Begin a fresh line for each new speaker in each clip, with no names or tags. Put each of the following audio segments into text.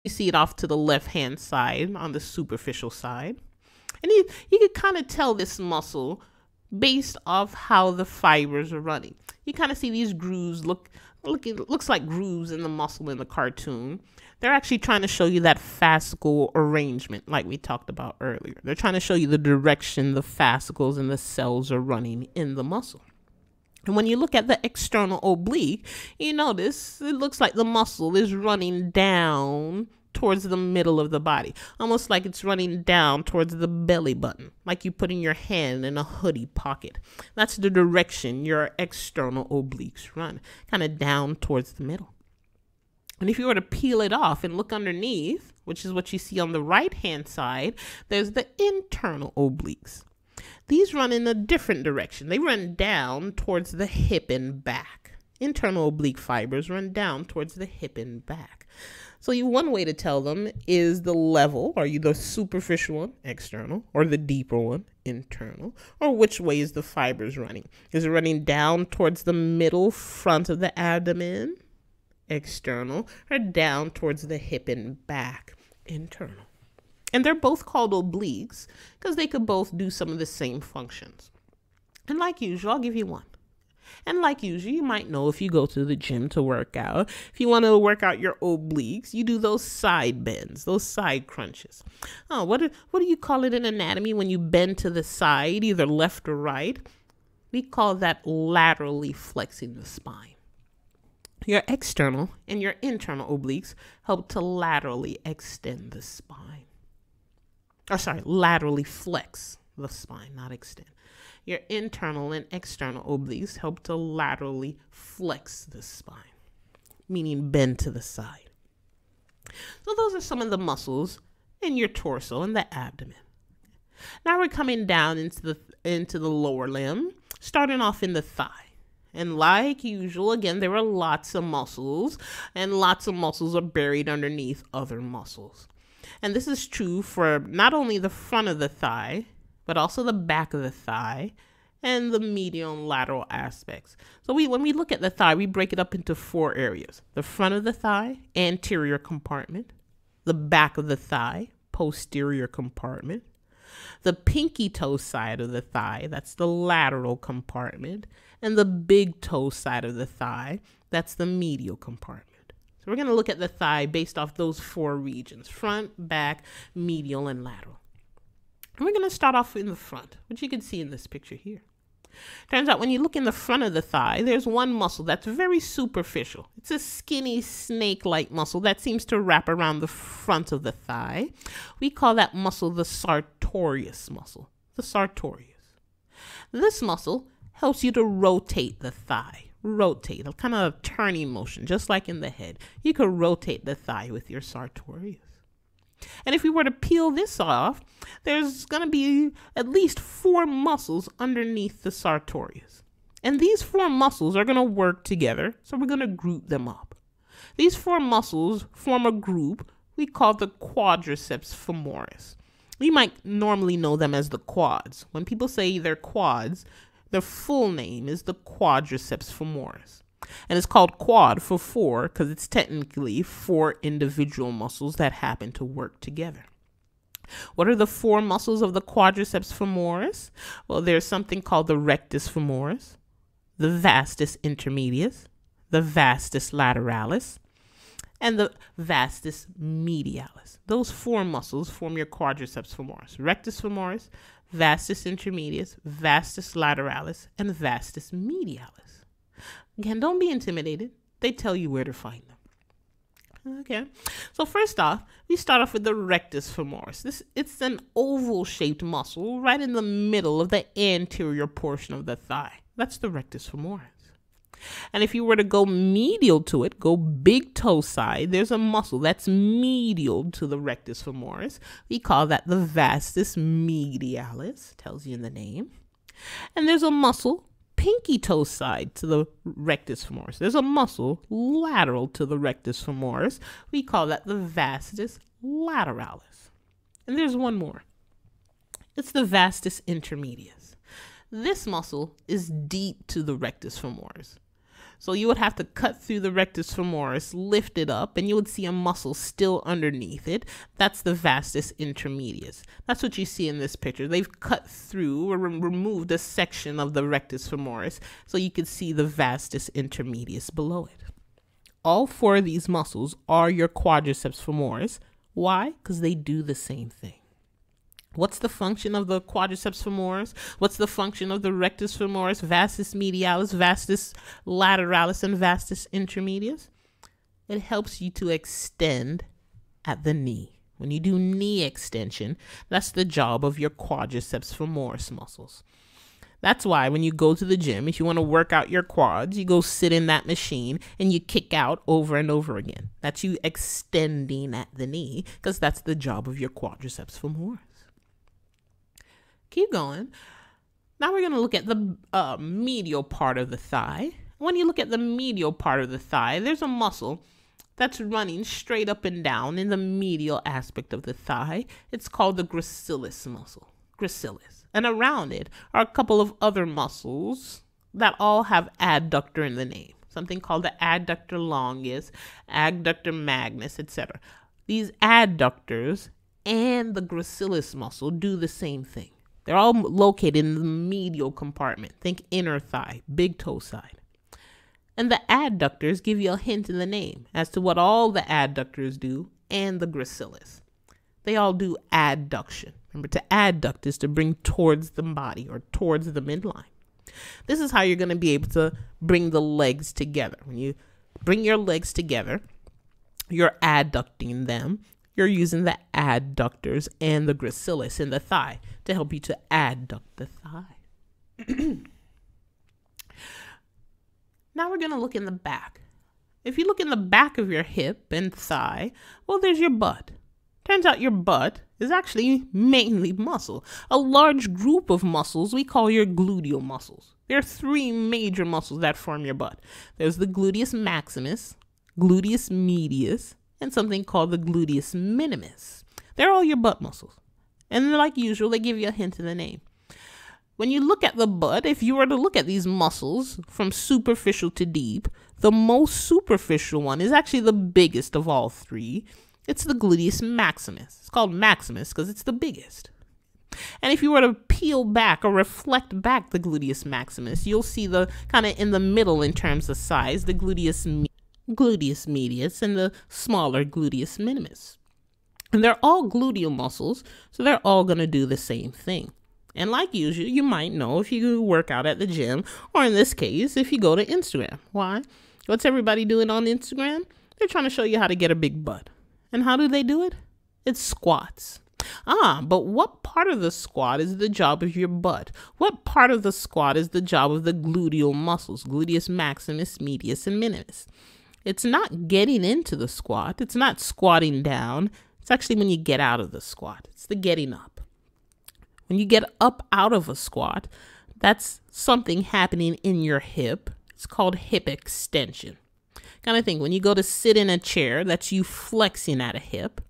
You see it off to the left-hand side on the superficial side. And you can kind of tell this muscle based off how the fibers are running. You kind of see these grooves looks like grooves in the muscle in the cartoon. They're actually trying to show you that fascicle arrangement like we talked about earlier. They're trying to show you the direction the fascicles and the cells are running in the muscle. And when you look at the external oblique, you notice it looks like the muscle is running down towards the middle of the body, almost like it's running down towards the belly button, like you putting your hand in a hoodie pocket. That's the direction your external obliques run, kind of down towards the middle. And if you were to peel it off and look underneath, which is what you see on the right-hand side, there's the internal obliques. These run in a different direction. They run down towards the hip and back. Internal oblique fibers run down towards the hip and back. So one way to tell them is the level. Are you the superficial one, external, or the deeper one, internal? Or which way is the fibers running? Is it running down towards the middle front of the abdomen, external, or down towards the hip and back, internal? And they're both called obliques because they could both do some of the same functions. And like usual, I'll give you one. And like usual, you might know if you go to the gym to work out, if you want to work out your obliques, you do those side bends, those side crunches. Oh, what do you call it in anatomy when you bend to the side, either left or right? We call that laterally flexing the spine. Your external and your internal obliques help to laterally extend the spine. Laterally flex the spine, not extend. Your internal and external obliques help to laterally flex the spine, meaning bend to the side. So those are some of the muscles in your torso and the abdomen. Now we're coming down into the lower limb, starting off in the thigh. And like usual, again, there are lots of muscles, and lots of muscles are buried underneath other muscles. And this is true for not only the front of the thigh, but also the back of the thigh and the medial and lateral aspects. So when we look at the thigh, we break it up into 4 areas. The front of the thigh, anterior compartment. The back of the thigh, posterior compartment. The pinky toe side of the thigh, that's the lateral compartment. And the big toe side of the thigh, that's the medial compartment. So we're going to look at the thigh based off those 4 regions: front, back, medial, and lateral. And we're going to start off in the front, which you can see in this picture here. Turns out when you look in the front of the thigh, there's one muscle that's very superficial. It's a skinny snake-like muscle that seems to wrap around the front of the thigh. We call that muscle the sartorius muscle, the sartorius. This muscle helps you to rotate the thigh. Rotate, a kind of turning motion, just like in the head. You can rotate the thigh with your sartorius. And if we were to peel this off, there's going to be at least 4 muscles underneath the sartorius. And these 4 muscles are going to work together, so we're going to group them up. These 4 muscles form a group we call the quadriceps femoris. You might normally know them as the quads. When people say they're quads, their full name is the quadriceps femoris. And it's called quad for 4 because it's technically 4 individual muscles that happen to work together. What are the 4 muscles of the quadriceps femoris? Well, there's something called the rectus femoris, the vastus intermedius, the vastus lateralis, and the vastus medialis. Those 4 muscles form your quadriceps femoris: rectus femoris, vastus intermedius, vastus lateralis, and vastus medialis. Again, don't be intimidated. They tell you where to find them. Okay, so first off, we start off with the rectus femoris. It's an oval-shaped muscle right in the middle of the anterior portion of the thigh. That's the rectus femoris. And if you were to go medial to it, go big toe side, there's a muscle that's medial to the rectus femoris. We call that the vastus medialis, tells you in the name. And there's a muscle pinky toe side to the rectus femoris. There's a muscle lateral to the rectus femoris. We call that the vastus lateralis. And there's one more. It's the vastus intermedius. This muscle is deep to the rectus femoris. So you would have to cut through the rectus femoris, lift it up, and you would see a muscle still underneath it. That's the vastus intermedius. That's what you see in this picture. They've cut through or removed a section of the rectus femoris so you could see the vastus intermedius below it. All four of these muscles are your quadriceps femoris. Why? Because they do the same thing. What's the function of the quadriceps femoris? What's the function of the rectus femoris, vastus medialis, vastus lateralis, and vastus intermedius? It helps you to extend at the knee. When you do knee extension, that's the job of your quadriceps femoris muscles. That's why when you go to the gym, if you want to work out your quads, you go sit in that machine and you kick out over and over again. That's you extending at the knee, because that's the job of your quadriceps femoris. Keep going. Now we're going to look at the medial part of the thigh. When you look at the medial part of the thigh, there's a muscle that's running straight up and down in the medial aspect of the thigh. It's called the gracilis muscle. Gracilis. And around it are a couple of other muscles that all have adductor in the name. Something called the adductor longus, adductor magnus, etc. These adductors and the gracilis muscle do the same thing. They're all located in the medial compartment. Think inner thigh, big toe side. And the adductors give you a hint in the name as to what all the adductors do and the gracilis. They all do adduction. Remember, to adduct is to bring towards the body or towards the midline. This is how you're going to be able to bring the legs together. When you bring your legs together, you're adducting them. You're using the adductors and the gracilis in the thigh to help you to adduct the thigh. Now we're going to look in the back. If you look in the back of your hip and thigh, well, there's your butt. Turns out your butt is actually mainly muscle. A large group of muscles we call your gluteal muscles. There are three major muscles that form your butt. There's the gluteus maximus, gluteus medius, and something called the gluteus minimus. They're all your butt muscles. And like usual, they give you a hint in the name. When you look at the butt, if you were to look at these muscles from superficial to deep, the most superficial one is actually the biggest of all three. It's the gluteus maximus. It's called maximus because it's the biggest. And if you were to peel back or reflect back the gluteus maximus, you'll see the kind of in the middle in terms of size, the gluteus medius and the smaller gluteus minimus. And they're all gluteal muscles, so they're all going to do the same thing. And like usual, you might know if you work out at the gym, or in this case, if you go to Instagram. Why? What's everybody doing on Instagram? They're trying to show you how to get a big butt. And how do they do it? It's squats. But what part of the squat is the job of your butt? What part of the squat is the job of the gluteal muscles, gluteus maximus, medius, and minimus? It's not getting into the squat. It's not squatting down. It's actually when you get out of the squat. It's the getting up. When you get up out of a squat, that's something happening in your hip. It's called hip extension. Kind of thing. When you go to sit in a chair, that's you flexing at a hip.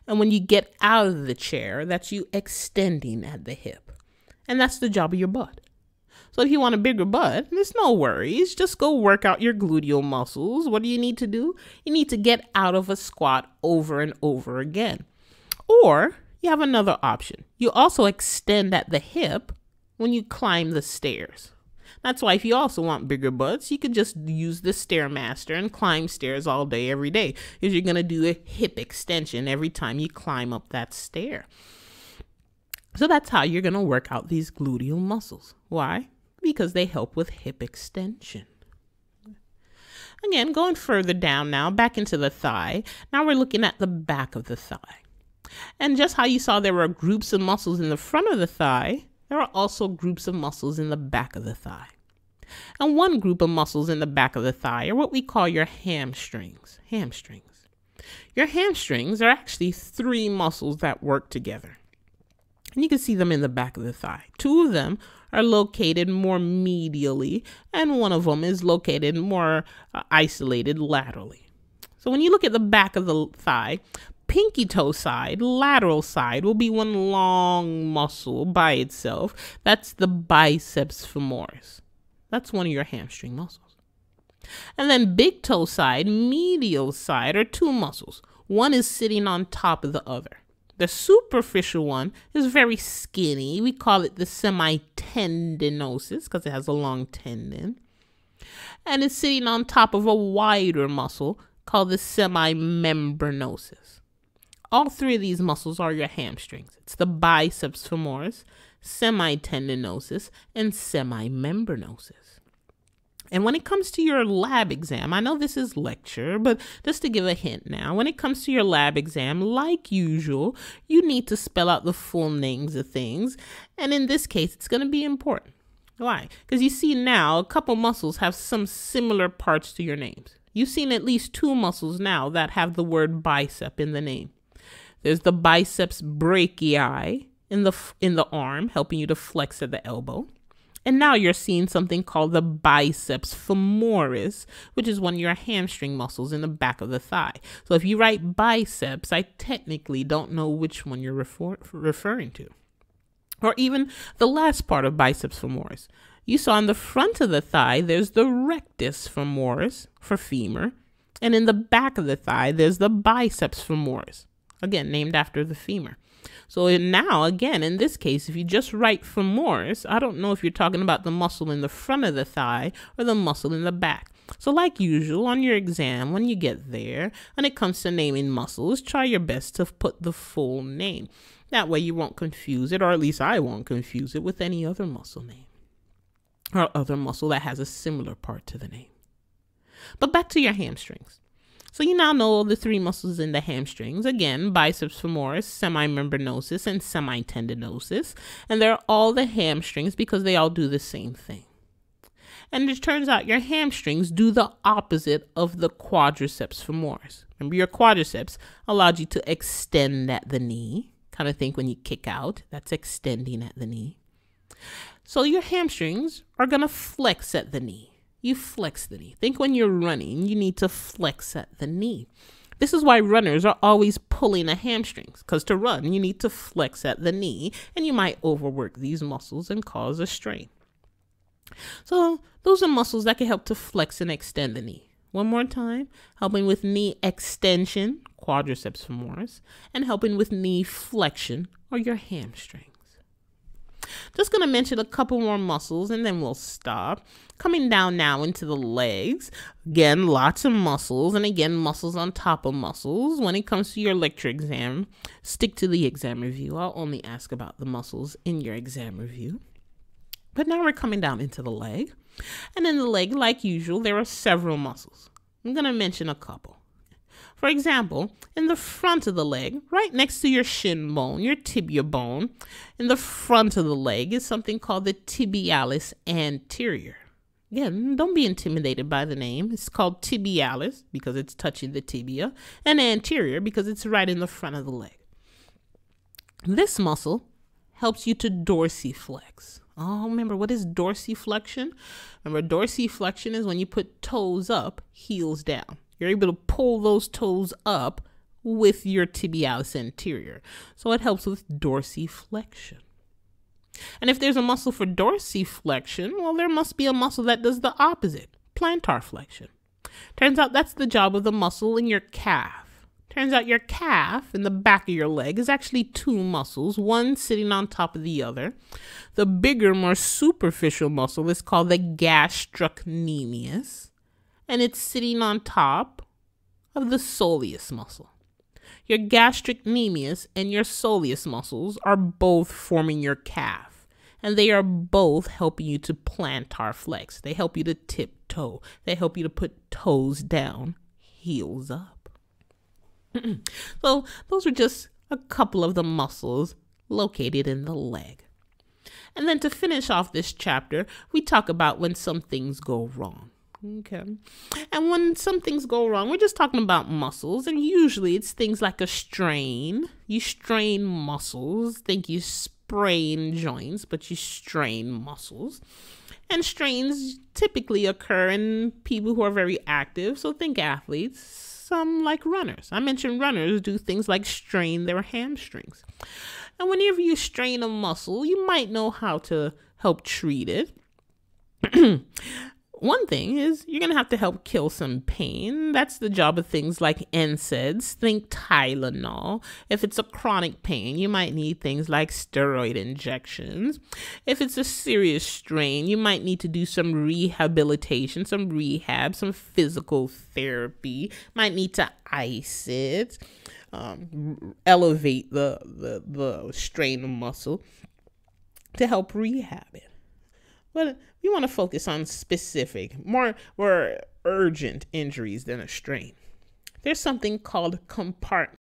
And when you get out of the chair, that's you extending at the hip. And that's the job of your butt. So if you want a bigger butt, there's no worries. Just go work out your gluteal muscles. What do you need to do? You need to get out of a squat over and over again. Or you have another option. You also extend at the hip when you climb the stairs. That's why if you also want bigger butts, you could just use the Stairmaster and climb stairs all day, every day. Because you're going to do a hip extension every time you climb up that stair. So that's how you're going to work out these gluteal muscles. Why? Because they help with hip extension. Again, going further down now, back into the thigh. Now we're looking at the back of the thigh. And just how you saw there were groups of muscles in the front of the thigh, there are also groups of muscles in the back of the thigh. And one group of muscles in the back of the thigh are what we call your hamstrings. Hamstrings. Your hamstrings are actually three muscles that work together. And you can see them in the back of the thigh. Two of them are located more medially, and one of them is located more isolated laterally. So when you look at the back of the thigh, pinky toe side, lateral side, will be one long muscle by itself. That's the biceps femoris. That's one of your hamstring muscles. And then big toe side, medial side are two muscles. One is sitting on top of the other. The superficial one is very skinny. We call it the semitendinosus because it has a long tendon. And it's sitting on top of a wider muscle called the semimembranosus. All three of these muscles are your hamstrings. It's the biceps femoris, semitendinosus, and semimembranosus. And when it comes to your lab exam, I know this is lecture, but just to give a hint now, when it comes to your lab exam, like usual, you need to spell out the full names of things. And in this case, it's going to be important. Why? Because you see now a couple muscles have some similar parts to your names. You've seen at least two muscles now that have the word bicep in the name. There's the biceps brachii in the arm, helping you to flex at the elbow. And now you're seeing something called the biceps femoris, which is one of your hamstring muscles in the back of the thigh. So if you write biceps, I technically don't know which one you're referring to. Or even the last part of biceps femoris. You saw in the front of the thigh, there's the rectus femoris for femur. And in the back of the thigh, there's the biceps femoris, again, named after the femur. So now, again, in this case, if you just write femoris, I don't know if you're talking about the muscle in the front of the thigh or the muscle in the back. So like usual, on your exam, when you get there, when it comes to naming muscles, try your best to put the full name. That way you won't confuse it, or at least I won't confuse it with any other muscle name or other muscle that has a similar part to the name. But back to your hamstrings. So you now know the three muscles in the hamstrings. Again, biceps femoris, semimembranosus, and semitendinosus. And they're all the hamstrings because they all do the same thing. And it turns out your hamstrings do the opposite of the quadriceps femoris. Remember, your quadriceps allowed you to extend at the knee. Kind of think when you kick out, that's extending at the knee. So your hamstrings are going to flex at the knee. You flex the knee. Think when you're running, you need to flex at the knee. This is why runners are always pulling the hamstrings, because to run, you need to flex at the knee, and you might overwork these muscles and cause a strain. So those are muscles that can help to flex and extend the knee. One more time, helping with knee extension, quadriceps femoris, and helping with knee flexion, or your hamstrings. Just going to mention a couple more muscles and then we'll stop. Coming down now into the legs. Again, lots of muscles, and again, muscles on top of muscles. When it comes to your lecture exam, stick to the exam review. I'll only ask about the muscles in your exam review. But now we're coming down into the leg. And in the leg, like usual, there are several muscles. I'm going to mention a couple. For example, in the front of the leg, right next to your shin bone, your tibia bone, in the front of the leg is something called the tibialis anterior. Again, don't be intimidated by the name. It's called tibialis because it's touching the tibia, and anterior because it's right in the front of the leg. This muscle helps you to dorsiflex. Oh, remember, what is dorsiflexion? Remember, dorsiflexion is when you put toes up, heels down. You're able to pull those toes up with your tibialis anterior. So it helps with dorsiflexion. And if there's a muscle for dorsiflexion, well, there must be a muscle that does the opposite, plantar flexion. Turns out that's the job of the muscle in your calf. Turns out your calf in the back of your leg is actually two muscles, one sitting on top of the other. The bigger, more superficial muscle is called the gastrocnemius, and it's sitting on top of the soleus muscle. Your gastrocnemius and your soleus muscles are both forming your calf, and they are both helping you to plantar flex. They help you to tiptoe. They help you to put toes down, heels up. So those are just a couple of the muscles located in the leg. And then to finish off this chapter, we talk about when some things go wrong. Okay. And when some things go wrong, we're just talking about muscles, and usually it's things like a strain. You strain muscles. Think you sprain joints, but you strain muscles. And strains typically occur in people who are very active. So think athletes, some like runners. I mentioned runners do things like strain their hamstrings. And whenever you strain a muscle, you might know how to help treat it. One thing is you're going to have to help kill some pain. That's the job of things like NSAIDs. Think Tylenol. If it's a chronic pain, you might need things like steroid injections. If it's a serious strain, you might need to do some rehabilitation, some rehab, some physical therapy. Might need to ice it, elevate the strain of muscle to help rehab it. But we want to focus on specific, more urgent injuries than a strain. There's something called compartment